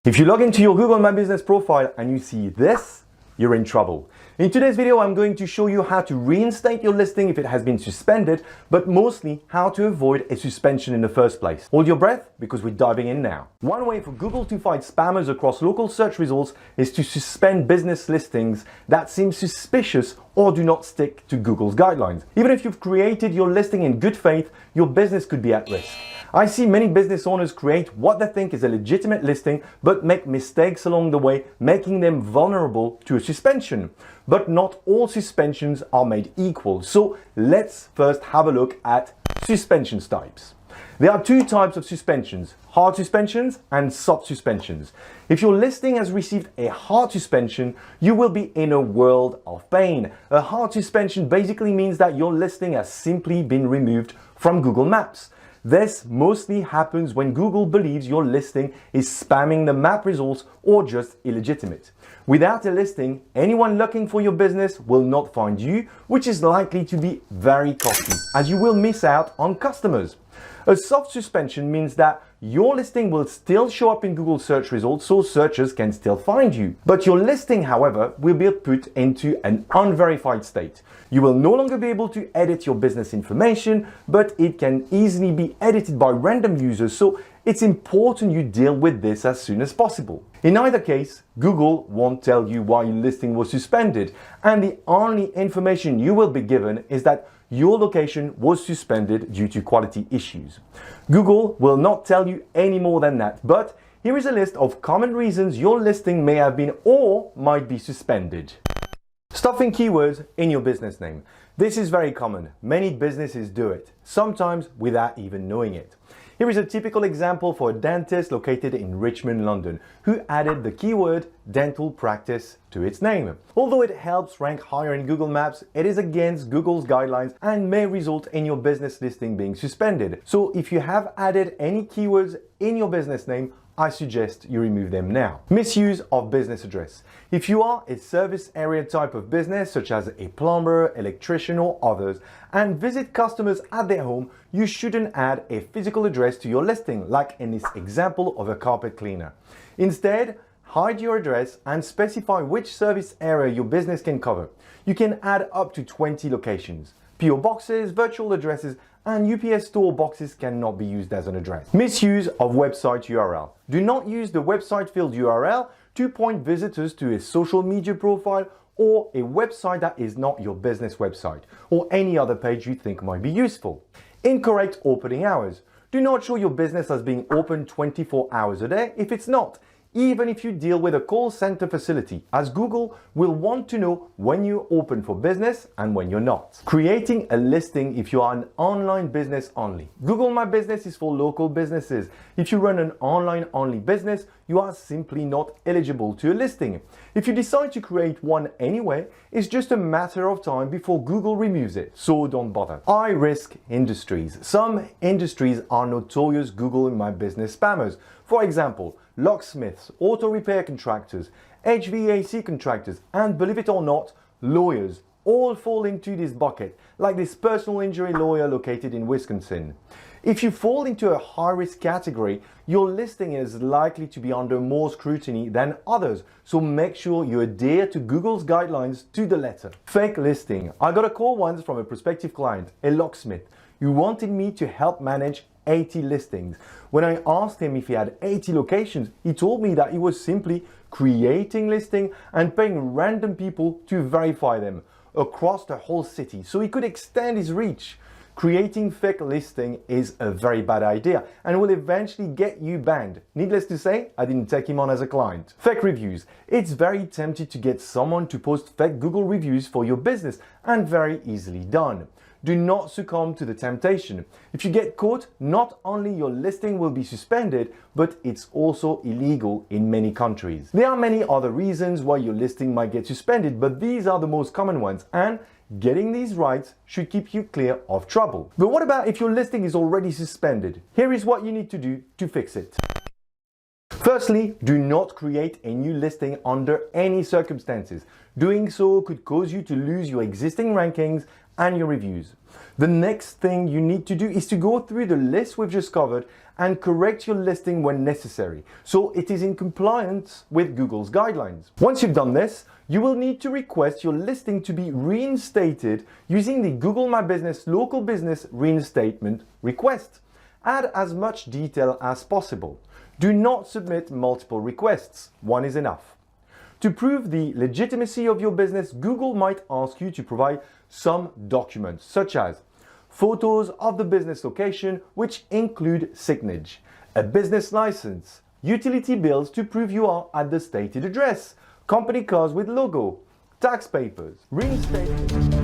If you log into your Google My Business profile and you see this, you're in trouble. In today's video, I'm going to show you how to reinstate your listing if it has been suspended, but mostly how to avoid a suspension in the first place. Hold your breath because we're diving in now. One way for Google to fight spammers across local search results is to suspend business listings that seem suspicious or do not stick to Google's guidelines. Even if you've created your listing in good faith, your business could be at risk. I see many business owners create what they think is a legitimate listing but make mistakes along the way, making them vulnerable to a suspension. But not all suspensions are made equal. So let's first have a look at suspensions types. There are two types of suspensions: hard suspensions and soft suspensions. If your listing has received a hard suspension, you will be in a world of pain. A hard suspension basically means that your listing has simply been removed from Google Maps. This mostly happens when Google believes your listing is spamming the map results or just illegitimate. Without a listing, anyone looking for your business will not find you, which is likely to be very costly, as you will miss out on customers. A soft suspension means that your listing will still show up in Google search results, so searchers can still find you. But your listing, however, will be put into an unverified state. You will no longer be able to edit your business information, but it can easily be edited by random users, so it's important you deal with this as soon as possible. In either case, Google won't tell you why your listing was suspended, and the only information you will be given is that your location was suspended due to quality issues. Google will not tell you any more than that, but here is a list of common reasons your listing may have been or might be suspended. Stuffing keywords in your business name. This is very common. Many businesses do it, sometimes without even knowing it. Here is a typical example for a dentist located in Richmond, London, who added the keyword dental practice to its name. Although it helps rank higher in Google Maps, it is against Google's guidelines and may result in your business listing being suspended. So if you have added any keywords in your business name, I suggest you remove them now. Misuse of business address. If you are a service area type of business, such as a plumber, electrician, or others, and visit customers at their home, you shouldn't add a physical address to your listing, like in this example of a carpet cleaner. Instead, hide your address and specify which service area your business can cover. You can add up to 20 locations. PO boxes, virtual addresses, and UPS store boxes cannot be used as an address. Misuse of website URL. Do not use the website field URL to point visitors to a social media profile or a website that is not your business website, or any other page you think might be useful. Incorrect opening hours. Do not show your business as being open 24 hours a day if it's not, even if you deal with a call center facility, as Google will want to know when you're open for business and when you're not. Creating a listing if you are an online business only. Google My Business is for local businesses. If you run an online only business, you are simply not eligible to a listing. If you decide to create one anyway, it's just a matter of time before Google removes it, so don't bother. High risk industries. Some industries are notorious Google My Business spammers. For example, locksmiths, auto repair contractors, HVAC contractors, and believe it or not, lawyers all fall into this bucket, like this personal injury lawyer located in Wisconsin. If you fall into a high-risk category, your listing is likely to be under more scrutiny than others, so make sure you adhere to Google's guidelines to the letter. Fake listing. I got a call once from a prospective client, a locksmith, who wanted me to help manage 80 listings. When I asked him if he had 80 locations, he told me that he was simply creating listings and paying random people to verify them across the whole city so he could extend his reach. Creating fake listing is a very bad idea and will eventually get you banned. Needless to say, I didn't take him on as a client. Fake reviews. It's very tempting to get someone to post fake Google reviews for your business, and very easily done. Do not succumb to the temptation. If you get caught, not only your listing will be suspended, but it's also illegal in many countries. There are many other reasons why your listing might get suspended, but these are the most common ones, and getting these right should keep you clear of trouble. But what about if your listing is already suspended? Here is what you need to do to fix it. Firstly, do not create a new listing under any circumstances. Doing so could cause you to lose your existing rankings and your reviews. The next thing you need to do is to go through the list we've just covered and correct your listing when necessary, so it is in compliance with Google's guidelines. Once you've done this, you will need to request your listing to be reinstated using the Google My Business Local Business Reinstatement request. Add as much detail as possible. Do not submit multiple requests. One is enough. To prove the legitimacy of your business, Google might ask you to provide some documents, such as photos of the business location, which include signage, a business license, utility bills to prove you are at the stated address, company cards with logo, tax papers, reinstatement.